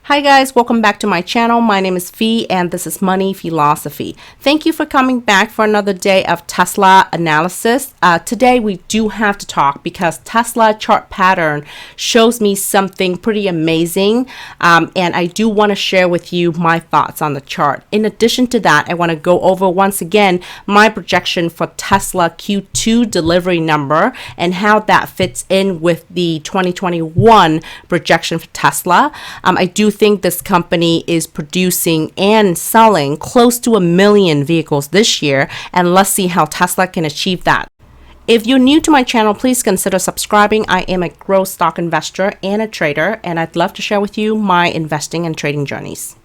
Hi guys, welcome back to my channel. My name is Phi and this is Money Philosophy. Thank you for coming back for another day of Tesla analysis. Today we do have to talk because Tesla chart pattern shows me something pretty amazing, and I do want to share with you my thoughts on the chart. In addition to that, I want to go over once again my projection for Tesla Q2 delivery number and how that fits in with the 2021 projection for Tesla. I do think this company is producing and selling close to 1 million vehicles this year, and let's see how Tesla can achieve that. If you're new to my channel, please consider subscribing. I am a growth stock investor and a trader, and I'd love to share with you my investing and trading journeys.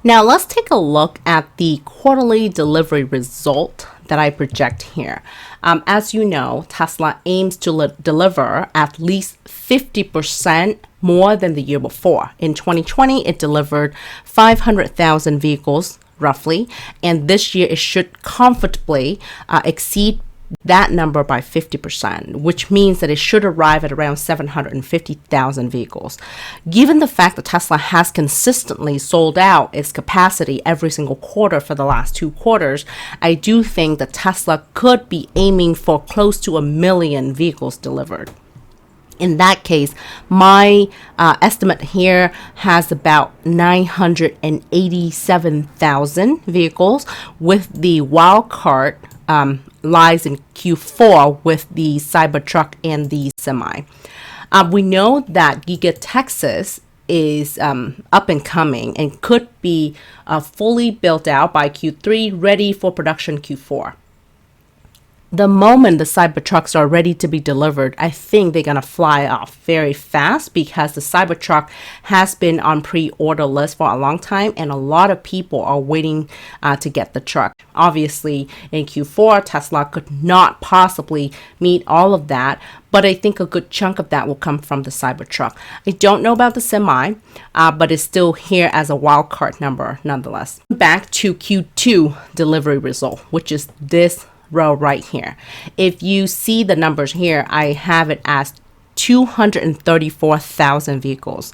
Now let's take a look at the quarterly delivery result that I project here. As you know, Tesla aims to deliver at least 50% more than the year before. In 2020, it delivered 500,000 vehicles roughly, and this year it should comfortably exceed that number by 50%, which means that it should arrive at around 750,000 vehicles. Given the fact that Tesla has consistently sold out its capacity every single quarter for the last 2 quarters, I do think that Tesla could be aiming for close to 1 million vehicles delivered. In that case, my estimate here has about 987,000 vehicles, with the wild card lies in Q4 with the Cybertruck and the semi. We know that Giga Texas is up and coming and could be fully built out by Q3, ready for production Q4. The moment the Cybertrucks are ready to be delivered, I think they're going to fly off very fast, because the Cybertruck has been on pre-order list for a long time and a lot of people are waiting to get the truck. Obviously, in Q4, Tesla could not possibly meet all of that, but I think a good chunk of that will come from the Cybertruck. I don't know about the semi, but it's still here as a wild card number nonetheless. Back to Q2 delivery result, which is this row right here. If you see the numbers here, I have it as 234,000 vehicles.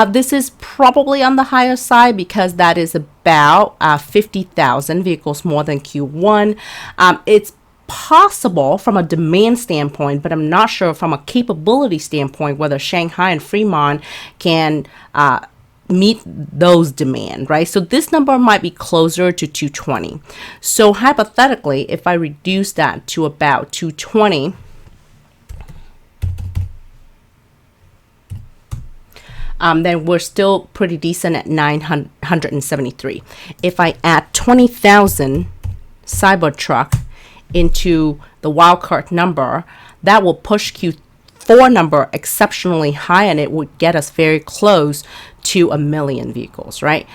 This is probably on the higher side because that is about 50,000 vehicles more than Q1. It's possible from a demand standpoint, but I'm not sure from a capability standpoint whether Shanghai and Fremont can meet those demand, right? So this number might be closer to 220. So hypothetically, if I reduce that to about 220, then we're still pretty decent at 973. If I add 20,000 Cybertruck into the wildcard number, that will push Q4 number exceptionally high, and it would get us very close to 1 million vehicles, right?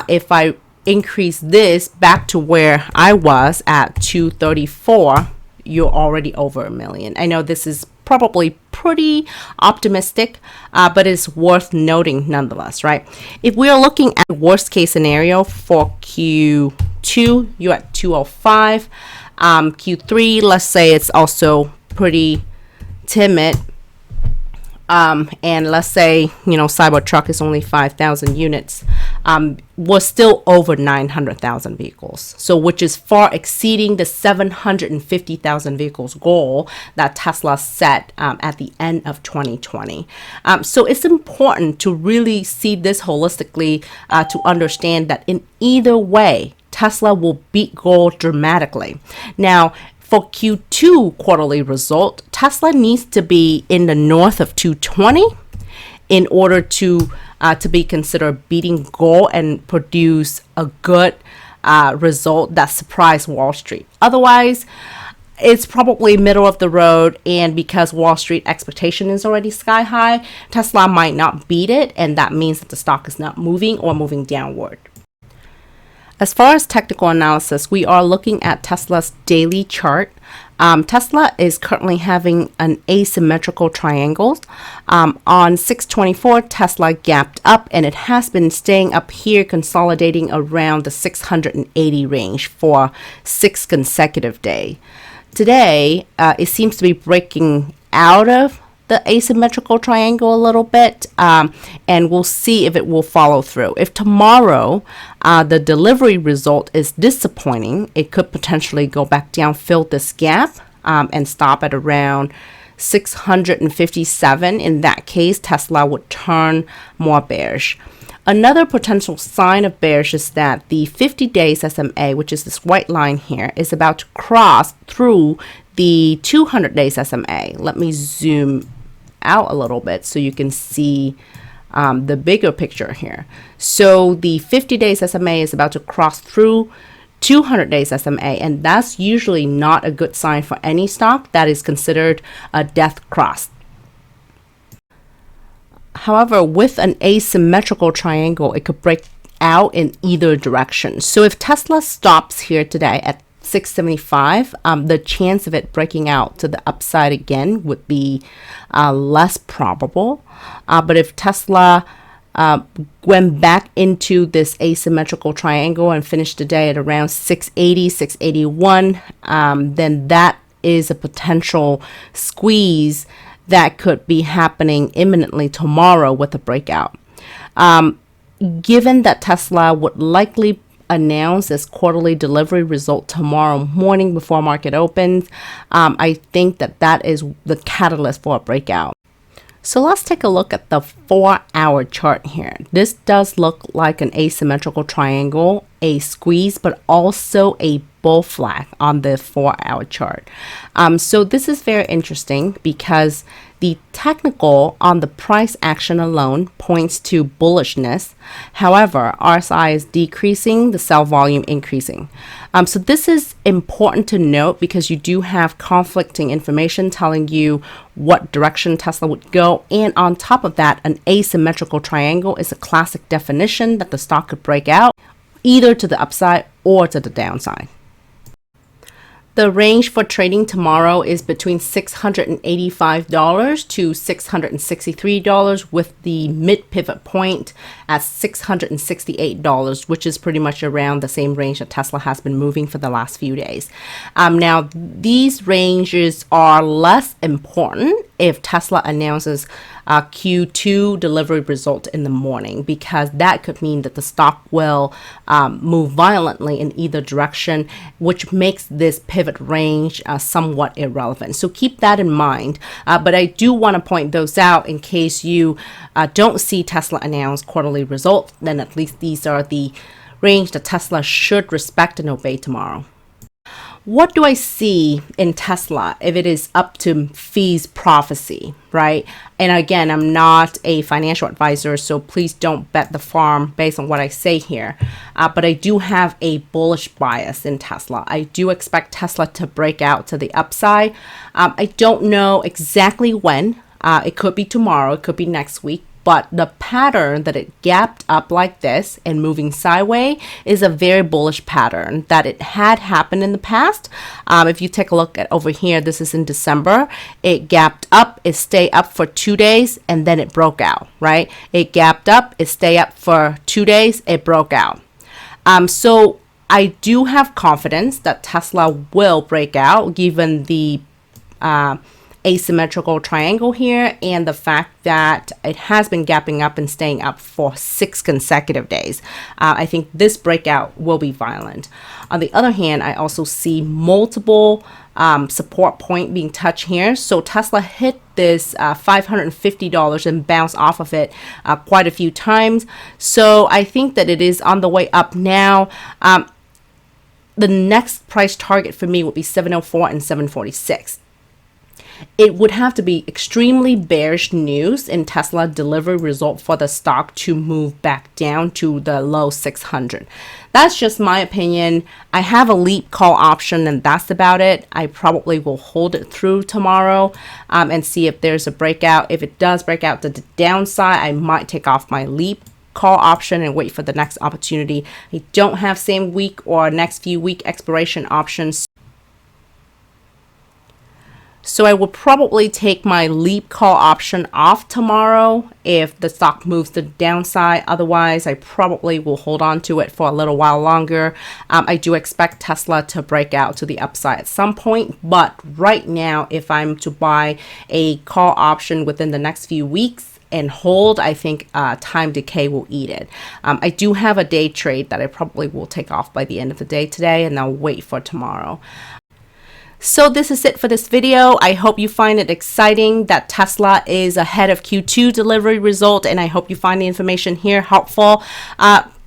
If I increase this back to where I was at 234, you're already over 1 million. I know this is probably pretty optimistic, but it's worth noting nonetheless, right? If we are looking at the worst case scenario for Q2, you're at 205. Q3, let's say it's also pretty timid. And let's say, Cybertruck is only 5,000 units, was still over 900,000 vehicles. So which is far exceeding the 750,000 vehicles goal that Tesla set at the end of 2020. So it's important to really see this holistically to understand that in either way, Tesla will beat goal dramatically. Now, for Q2 quarterly result, Tesla needs to be in the north of 220 in order to be considered beating goal and produce a good result that surprised Wall Street. Otherwise, it's probably middle of the road, and because Wall Street expectation is already sky high, Tesla might not beat it, and that means that the stock is not moving or moving downward. As far as technical analysis, we are looking at Tesla's daily chart. Tesla is currently having an asymmetrical triangle. On 624, Tesla gapped up, and it has been staying up here, consolidating around the 680 range for 6 consecutive days. Today, it seems to be breaking out of the asymmetrical triangle a little bit, and we'll see if it will follow through. If tomorrow the delivery result is disappointing, it could potentially go back down, fill this gap, and stop at around 657. In that case, Tesla would turn more bearish. Another potential sign of bearish is that the 50 days SMA, which is this white line here, is about to cross through the 200 days SMA. Let me zoom out a little bit so you can see the bigger picture here. So the 50 days SMA is about to cross through 200 days SMA, and that's usually not a good sign for any stock. That is considered a death cross. However, with an asymmetrical triangle, it could break out in either direction. So if Tesla stops here today at 675, the chance of it breaking out to the upside again would be less probable. But if Tesla went back into this asymmetrical triangle and finished the day at around 680, 681, then that is a potential squeeze that could be happening imminently tomorrow with a breakout. Given that Tesla would likely announce its quarterly delivery result tomorrow morning before market opens, I think that is the catalyst for a breakout. So let's take a look at the 4-hour chart here. This does look like an asymmetrical triangle, a squeeze, but also a bull flag on the 4-hour chart. So this is very interesting because the technical on the price action alone points to bullishness. However, RSI is decreasing, the sell volume increasing. So this is important to note because you do have conflicting information telling you what direction Tesla would go. And on top of that, an asymmetrical triangle is a classic definition that the stock could break out either to the upside or to the downside. The range for trading tomorrow is between $685 to $663, with the mid pivot point at $668, which is pretty much around the same range that Tesla has been moving for the last few days. Now, these ranges are less important if Tesla announces Q2 delivery result in the morning, because that could mean that the stock will move violently in either direction, which makes this pivot range somewhat irrelevant. So keep that in mind. But I do want to point those out in case you don't see Tesla announce quarterly results. Then at least these are the range that Tesla should respect and obey tomorrow. What do I see in Tesla if it is up to Phi's prophecy, right? And again, I'm not a financial advisor, so please don't bet the farm based on what I say here. But I do have a bullish bias in Tesla. I do expect Tesla to break out to the upside. I don't know exactly when. It could be tomorrow, it could be next week. But the pattern that it gapped up like this and moving sideways is a very bullish pattern that it had happened in the past. If you take a look at over here, this is in December. It gapped up, it stayed up for 2 days, and then it broke out, right? It gapped up, it stayed up for 2 days, it broke out. So I do have confidence that Tesla will break out given the asymmetrical triangle here and the fact that it has been gapping up and staying up for 6 consecutive days. I think this breakout will be violent. On the other hand, I also see multiple support point being touched here. So Tesla hit this $550 and bounced off of it quite a few times. So I think that it is on the way up now. The next price target for me would be 704 and 746. It would have to be extremely bearish news in Tesla delivery result for the stock to move back down to the low 600. That's just my opinion. I have a leap call option and that's about it. I probably will hold it through tomorrow and see if there's a breakout. If it does break out to the downside, I might take off my leap call option and wait for the next opportunity. I don't have same week or next few week expiration options. So I will probably take my leap call option off tomorrow if the stock moves to the downside. Otherwise, I probably will hold on to it for a little while longer. I do expect Tesla to break out to the upside at some point. But right now, if I'm to buy a call option within the next few weeks and hold, I think time decay will eat it. I do have a day trade that I probably will take off by the end of the day today, and I'll wait for tomorrow. So this is it for this video. I hope you find it exciting that Tesla is ahead of Q2 delivery result, and I hope you find the information here helpful.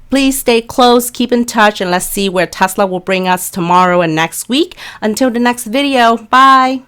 Please stay close, keep in touch, and let's see where Tesla will bring us tomorrow and next week. Until the next video, bye.